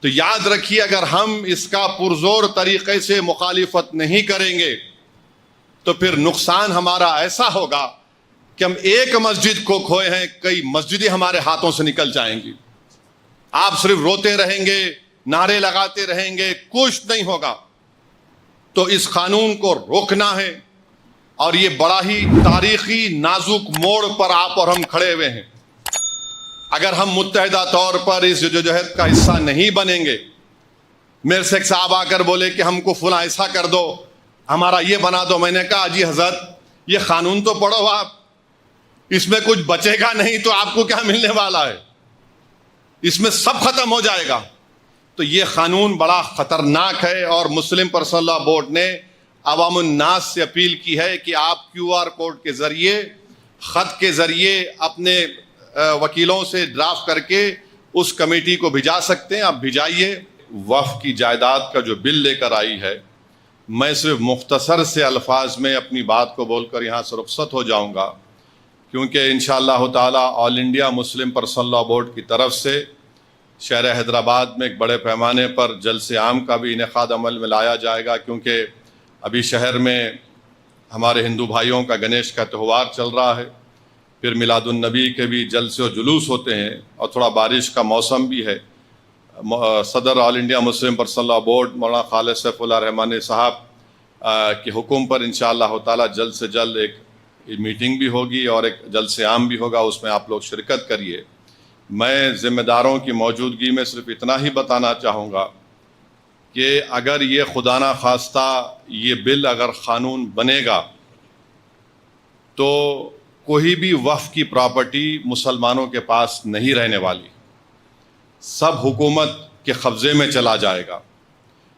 تو یاد رکھیے اگر ہم اس کا پرزور طریقے سے مخالفت نہیں کریں گے تو پھر نقصان ہمارا ایسا ہوگا کہ ہم ایک مسجد کو کھوئے ہیں، کئی مسجدیں ہمارے ہاتھوں سے نکل جائیں گی. آپ صرف روتے رہیں گے، نعرے لگاتے رہیں گے، کچھ نہیں ہوگا. تو اس قانون کو روکنا ہے، اور یہ بڑا ہی تاریخی نازک موڑ پر آپ اور ہم کھڑے ہوئے ہیں. اگر ہم متحدہ طور پر اس جدوجہد کا حصہ نہیں بنیں گے، میرے سے ایک صاحب آ کر بولے کہ ہم کو فلاں ایسا کر دو، ہمارا یہ بنا دو. میں نے کہا جی حضرت یہ قانون تو پڑھو آپ، اس میں کچھ بچے گا نہیں تو آپ کو کیا ملنے والا ہے؟ اس میں سب ختم ہو جائے گا. تو یہ قانون بڑا خطرناک ہے، اور مسلم پرسنل لاء بورڈ نے عوام الناس سے اپیل کی ہے کہ آپ QR کوڈ کے ذریعے، خط کے ذریعے اپنے وکیلوں سے ڈرافٹ کر کے اس کمیٹی کو بھیجا سکتے ہیں. آپ بھیجائیے. وقف کی جائیداد کا جو بل لے کر آئی ہے، میں صرف مختصر سے الفاظ میں اپنی بات کو بول کر یہاں سے رخصت ہو جاؤں گا، کیونکہ انشاءاللہ تعالی all India Muslim personal law board کی طرف سے شہر حیدرآباد میں ایک بڑے پیمانے پر جلسے عام کا بھی انعقاد عمل میں لایا جائے گا، کیونکہ ابھی شہر میں ہمارے ہندو بھائیوں کا گنیش کا تہوار چل رہا ہے، پھر میلاد النبی کے بھی جلسے و جلوس ہوتے ہیں، اور تھوڑا بارش کا موسم بھی ہے. صدر all India Muslim personal law board Maulana Khalid Saif Ullah رحمانی صاحب کے حکم پر انشاءاللہ تعالی جلد سے جلد ایک میٹنگ بھی ہوگی اور ایک جلسے عام بھی ہوگا، اس میں آپ لوگ شرکت کریے. میں ذمہ داروں کی موجودگی میں صرف اتنا ہی بتانا چاہوں گا کہ اگر یہ خدا نہ خواستہ یہ بل اگر قانون بنے گا تو کوئی بھی وقف کی پراپرٹی مسلمانوں کے پاس نہیں رہنے والی، سب حکومت کے قبضے میں چلا جائے گا.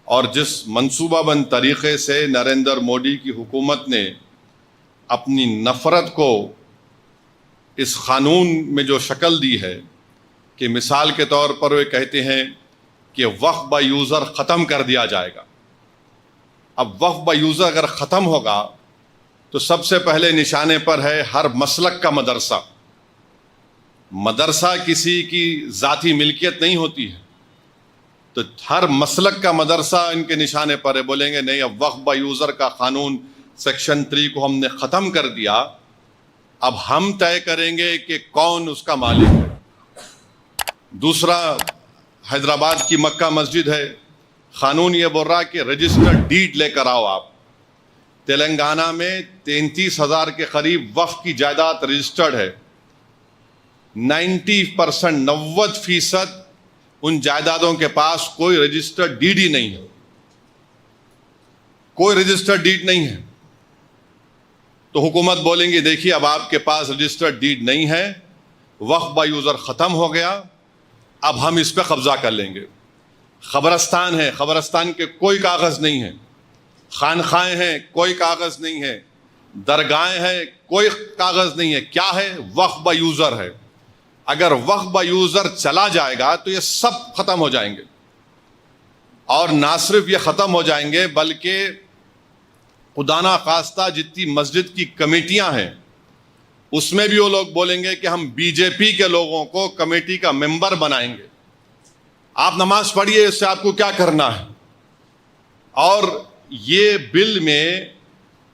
اور جس منصوبہ بند طریقے سے نریندر مودی کی حکومت نے اپنی نفرت کو اس قانون میں جو شکل دی ہے کہ مثال کے طور پر وہ کہتے ہیں کہ وقف با یوزر ختم کر دیا جائے گا. اب وقف با یوزر اگر ختم ہوگا تو سب سے پہلے نشانے پر ہے ہر مسلک کا مدرسہ. مدرسہ کسی کی ذاتی ملکیت نہیں ہوتی ہے، تو ہر مسلک کا مدرسہ ان کے نشانے پر ہے. بولیں گے نہیں اب وقف با یوزر کا قانون سیکشن 3 کو ہم نے ختم کر دیا، اب ہم طے کریں گے کہ کون اس کا مالک ہے. دوسرا حیدرآباد کی مکہ مسجد ہے، قانون یہ بول رہا کہ رجسٹرڈ ڈیڈ لے کر آؤ آپ. تلنگانہ میں 33,000 کے قریب وقف کی جائیداد رجسٹرڈ ہے. 90% ان جائیدادوں کے پاس کوئی رجسٹرڈ ڈیڈ ہی نہیں ہے، کوئی رجسٹرڈ ڈیڈ نہیں ہے. تو حکومت بولیں گی دیکھیے اب آپ کے پاس رجسٹرڈ ڈیڈ نہیں ہے، وقف با یوزر ختم ہو گیا، اب ہم اس پہ قبضہ کر لیں گے. قبرستان ہے، قبرستان کے کوئی کاغذ نہیں ہے. خانقاہیں ہیں، کوئی کاغذ نہیں ہے. درگاہیں ہیں، کوئی کاغذ نہیں ہے. کیا ہے؟ وقف با یوزر ہے. اگر وقف با یوزر چلا جائے گا تو یہ سب ختم ہو جائیں گے، اور نہ صرف یہ ختم ہو جائیں گے بلکہ خدا نہ خواستہ جتنی مسجد کی کمیٹیاں ہیں اس میں بھی وہ لوگ بولیں گے کہ ہم BJP کے لوگوں کو کمیٹی کا ممبر بنائیں گے. آپ نماز پڑھیے، اس سے آپ کو کیا کرنا ہے. اور یہ بل میں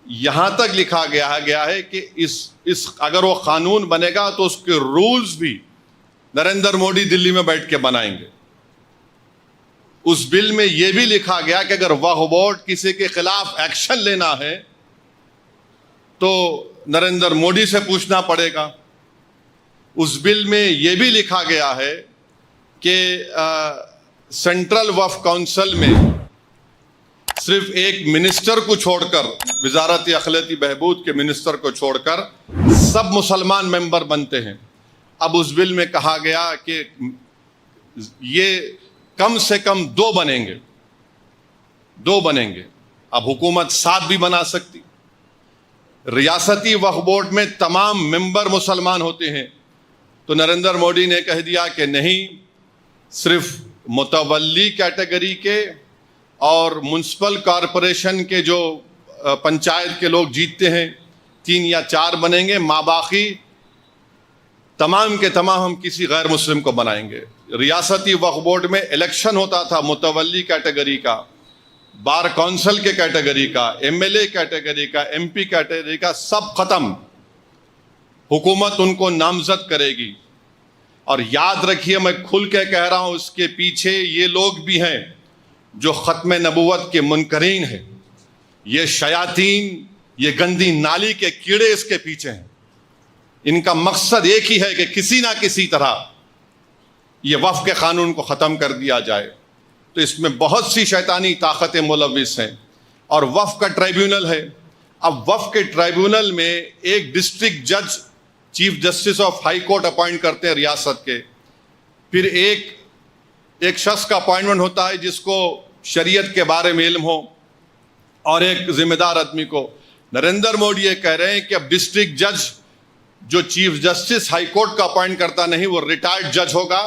یہاں تک لکھا گیا ہے کہ اس اگر وہ قانون بنے گا تو اس کے رولز بھی نریندر مودی دلی میں بیٹھ کے بنائیں گے. اس بل میں یہ بھی لکھا گیا کہ اگر وقف بورڈ کسی کے خلاف ایکشن لینا ہے تو نریندر مودی سے پوچھنا پڑے گا. اس بل میں یہ بھی لکھا گیا ہے کہ سینٹرل وقف کونسل میں صرف ایک منسٹر کو چھوڑ کر، وزارت اقلیتی بہبود کے منسٹر کو چھوڑ کر سب مسلمان ممبر بنتے ہیں. اب اس بل میں کہا گیا کہ یہ کم سے کم 2 بنیں گے، 2 بنیں گے. اب حکومت 7 بھی بنا سکتی. ریاستی وقف بورڈ میں تمام ممبر مسلمان ہوتے ہیں، تو نریندر مودی نے کہہ دیا کہ نہیں، صرف متولی کیٹیگری کے اور میونسپل کارپوریشن کے جو پنچایت کے لوگ جیتتے ہیں 3 یا 4 بنیں گے، ماباقی تمام کے تمام ہم کسی غیر مسلم کو بنائیں گے. ریاستی وقف بورڈ میں الیکشن ہوتا تھا متولی کیٹیگری کا، بار کونسل کے کیٹیگری کا، ایم ایل اے کیٹیگری کا، ایم پی کیٹیگری کا، سب ختم. حکومت ان کو نامزد کرے گی. اور یاد رکھیے، میں کھل کے کہہ رہا ہوں، اس کے پیچھے یہ لوگ بھی ہیں جو ختم نبوت کے منکرین ہیں. یہ شیاطین، یہ گندی نالی کے کیڑے اس کے پیچھے ہیں. ان کا مقصد ایک ہی ہے کہ کسی نہ کسی طرح یہ وقف کے قانون کو ختم کر دیا جائے. تو اس میں بہت سی شیطانی طاقتیں ملوث ہیں. اور وقف کا ٹرائیبیونل ہے. اب وقف کے ٹرائیبیونل میں ایک ڈسٹرکٹ جج chief justice of high court appoint کرتے ہیں ریاست کے. پھر ایک شخص کا اپوائنٹمنٹ ہوتا ہے جس کو شریعت کے بارے میں علم ہو، اور ایک ذمہ دار آدمی کو. نریندر مودی یہ کہہ رہے ہیں کہ اب ڈسٹرکٹ جج جو چیف جسٹس ہائی کورٹ کا اپوائنٹ کرتا نہیں، وہ ریٹائرڈ جج ہوگا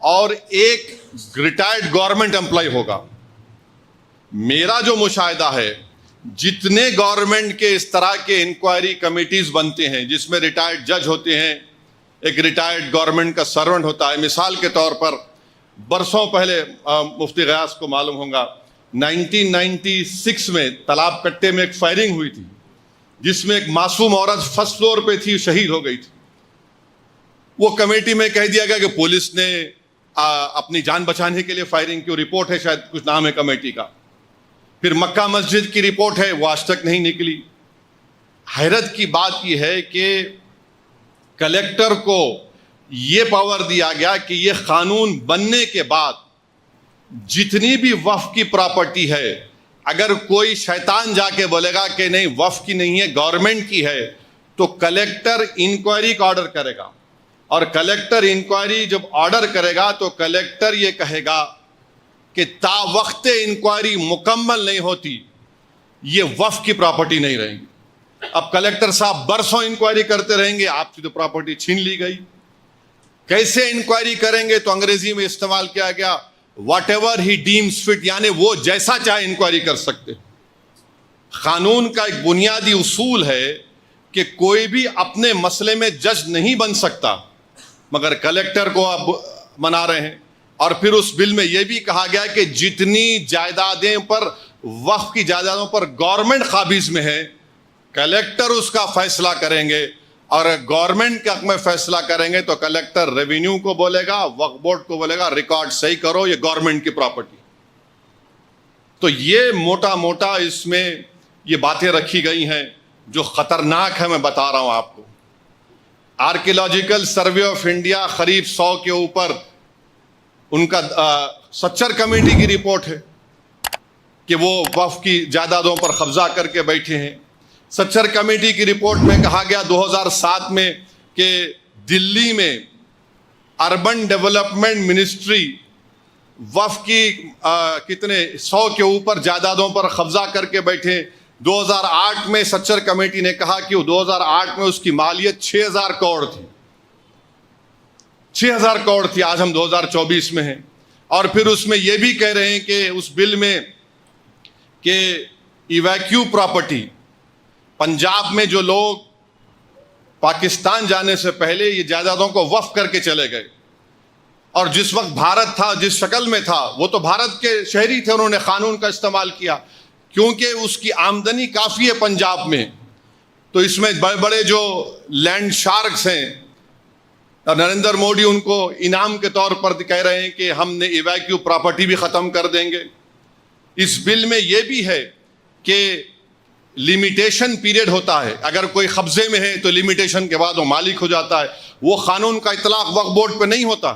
اور ایک ریٹائرڈ گورنمنٹ امپلائی ہوگا. میرا جو مشاہدہ ہے، جتنے گورنمنٹ کے اس طرح کے انکوائری کمیٹیز بنتے ہیں جس میں ریٹائرڈ جج ہوتے ہیں، ایک ریٹائرڈ گورنمنٹ کا سرونٹ ہوتا ہے. مثال کے طور پر برسوں پہلے مفتی غیاث کو معلوم ہوگا، 1996 میں تالاب کٹے میں ایک فائرنگ ہوئی تھی جس میں ایک معصوم عورت فرسٹ فلور پہ تھی، شہید ہو گئی تھی. وہ کمیٹی میں کہہ دیا گیا کہ پولیس نے اپنی جان بچانے کے لیے فائرنگ کی. رپورٹ ہے، شاید کچھ نام ہے کمیٹی کا. پھر مکہ مسجد کی رپورٹ ہے، وہ آج تک نہیں نکلی. حیرت کی بات یہ ہے کہ کلیکٹر کو یہ پاور دیا گیا کہ یہ قانون بننے کے بعد جتنی بھی وقف کی پراپرٹی ہے، اگر کوئی شیطان جا کے بولے گا کہ نہیں وقف کی نہیں ہے گورنمنٹ کی ہے، تو کلیکٹر انکوائری کا آرڈر کرے گا. اور کلیکٹر انکوائری جب آرڈر کرے گا تو کلیکٹر یہ کہے گا کہ تا وقت انکوائری مکمل نہیں ہوتی یہ وقف کی پراپرٹی نہیں رہیں گی. اب کلیکٹر صاحب برسوں انکوائری کرتے رہیں گے، آپ کی تو پراپرٹی چھین لی گئی. کیسے انکوائری کریں گے؟ تو انگریزی میں استعمال کیا گیا whatever he deems fit, یعنی وہ جیسا چاہے انکوائری کر سکتے. قانون کا ایک بنیادی اصول ہے کہ کوئی بھی اپنے مسئلے میں جج نہیں بن سکتا، مگر کلیکٹر کو اب منا رہے ہیں. اور پھر اس بل میں یہ بھی کہا گیا کہ جتنی جائیدادیں پر وقف کی جائیدادوں پر گورنمنٹ قابض میں ہے، کلیکٹر اس کا فیصلہ کریں گے. اور گورنمنٹ کے حق میں فیصلہ کریں گے تو کلیکٹر ریونیو کو بولے گا، وقف بورڈ کو بولے گا ریکارڈ صحیح کرو، یہ گورنمنٹ کی پراپرٹی. تو یہ موٹا موٹا اس میں یہ باتیں رکھی گئی ہیں جو خطرناک ہے. میں بتا رہا ہوں آپ کو. آرکیولوجیکل سروے آف انڈیا قریب 100 کے اوپر ان کا سچر کمیٹی کی رپورٹ ہے کہ وہ وقف کی جائیدادوں پر قبضہ کر کے بیٹھے ہیں. سچر کمیٹی کی رپورٹ میں کہا گیا 2007 میں کہ دلی میں اربن ڈیولپمنٹ منسٹری وقف کی کتنے 100 کے اوپر جائیدادوں پر قبضہ کر کے بیٹھے. 2008 میں سچر کمیٹی نے کہا کہ 2008 میں اس کی مالیت 6000 کروڑ تھی. 6000 کروڑ تھی. آج ہم 2024 میں ہیں. اور پھر اس میں یہ بھی کہہ رہے ہیں کہ اس بل میں کہ ایویکیو پراپرٹی، پنجاب میں جو لوگ پاکستان جانے سے پہلے یہ جائیدادوں کو وقف کر کے چلے گئے، اور جس وقت بھارت تھا جس شکل میں تھا وہ تو بھارت کے شہری تھے، انہوں نے قانون کا استعمال کیا کیونکہ اس کی آمدنی کافی ہے پنجاب میں. تو اس میں بڑے بڑے جو لینڈ شارکس ہیں، اور نریندر مودی ان کو انعام کے طور پر کہہ رہے ہیں کہ ہم نے ایویکیو پراپرٹی بھی ختم کر دیں گے. اس بل میں یہ بھی ہے کہ لیمیٹیشن پیریڈ ہوتا ہے، اگر کوئی قبضے میں ہے تو لیمیٹیشن کے بعد وہ مالک ہو جاتا ہے. وہ قانون کا اطلاق وقف بورڈ پہ نہیں ہوتا.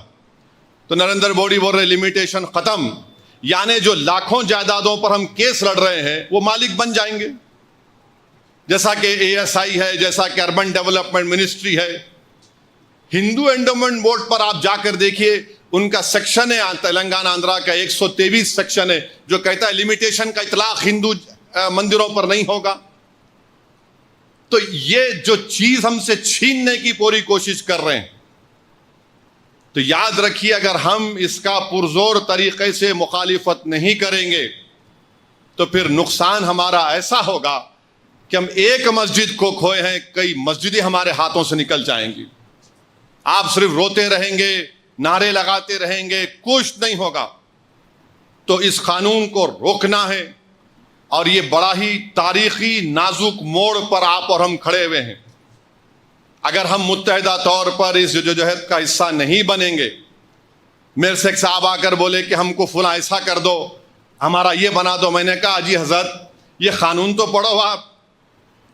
تو نریندر مودی بول رہے لیمیٹیشن ختم، یعنی جو لاکھوں جائیدادوں پر ہم کیس لڑ رہے ہیں وہ مالک بن جائیں گے، جیسا کہ ASI ہے، جیسا کہ اربن ڈیولپمنٹ منسٹری ہے. ہندو اینڈومنٹ بورڈ پر آپ جا کر دیکھیے، ان کا سیکشن ہے تلنگانہ آندھرا کا 123 سیکشن ہے جو کہتا ہے لیمیٹیشن کا اطلاق ہندو مندروں پر نہیں ہوگا. تو یہ جو چیز ہم سے چھیننے کی پوری کوشش کر رہے ہیں، تو یاد رکھیے اگر ہم اس کا پرزور طریقے سے مخالفت نہیں کریں گے تو پھر نقصان ہمارا ایسا ہوگا کہ ہم ایک مسجد کو کھوئے ہیں، کئی مسجدیں ہمارے ہاتھوں سے نکل جائیں گی. آپ صرف روتے رہیں گے نعرے لگاتے رہیں گے، کچھ نہیں ہوگا. تو اس قانون کو روکنا ہے، اور یہ بڑا ہی تاریخی نازک موڑ پر آپ اور ہم کھڑے ہوئے ہیں. اگر ہم متحدہ طور پر اس جدوجہد کا حصہ نہیں بنیں گے، میرے سے ایک صاحب آ کر بولے کہ ہم کو فلاں ایسا کر دو، ہمارا یہ بنا دو. میں نے کہا جی حضرت یہ قانون تو پڑھو آپ،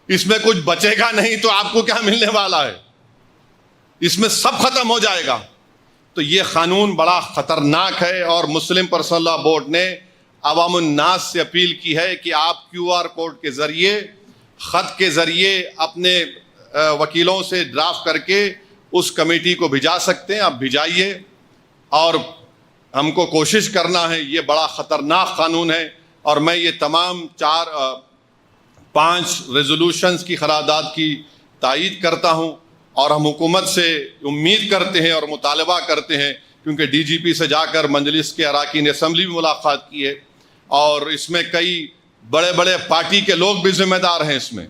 اس میں کچھ بچے گا نہیں تو آپ کو کیا ملنے والا ہے؟ اس میں سب ختم ہو جائے گا. تو یہ قانون بڑا خطرناک ہے، اور مسلم پرسنل لاء بورڈ نے عوام الناس سے اپیل کی ہے کہ آپ QR کوڈ کے ذریعے، خط کے ذریعے اپنے وکیلوں سے ڈرافٹ کر کے اس کمیٹی کو بھیجا سکتے ہیں. آپ بھیجائیے، اور ہم کو کوشش کرنا ہے. یہ بڑا خطرناک قانون ہے، اور میں یہ تمام 5 ریزولوشنز کی قرارداد کی تائید کرتا ہوں، اور ہم حکومت سے امید کرتے ہیں اور مطالبہ کرتے ہیں، کیونکہ DGP سے جا کر مجلس کے اراکین اسمبلی میں ملاقات کی ہے، اور اس میں کئی بڑے بڑے پارٹی کے لوگ بھی ذمہ دار ہیں. اس میں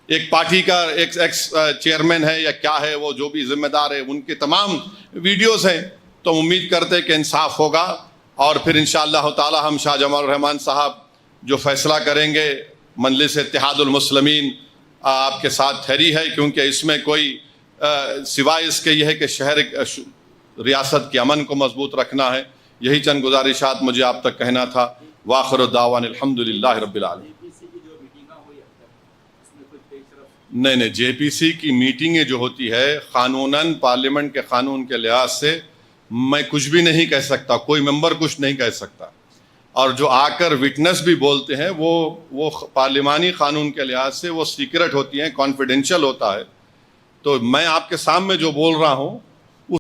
ایک پارٹی کا ایکس چیئرمین ہے یا کیا ہے، وہ جو بھی ذمہ دار ہے، ان کے تمام ویڈیوز ہیں. تو ہم امید کرتے ہیں کہ انصاف ہوگا، اور پھر انشاءاللہ تعالی ہم شاہ جمال الرحمن صاحب جو فیصلہ کریں گے، مجلس اتحاد المسلمین آپ کے ساتھ ٹھہری ہے، کیونکہ اس میں کوئی سوائے اس کے یہ ہے کہ ریاست کے امن کو مضبوط رکھنا ہے. یہی چند گزارشات مجھے آپ تک کہنا تھا. وآخر الدعوان الحمدللہ رب العالمین. نہیں JPC کی میٹنگیں جو ہوتی ہے قانوناً پارلیمنٹ کے قانون کے لحاظ سے میں کچھ بھی نہیں کہہ سکتا، کوئی ممبر کچھ نہیں کہہ سکتا. اور جو آ کر وٹنس بھی بولتے ہیں وہ پارلیمانی قانون کے لحاظ سے وہ سیکرٹ ہوتی ہیں، کانفیڈینشیل ہوتا ہے. تو میں آپ کے سامنے جو بول رہا ہوں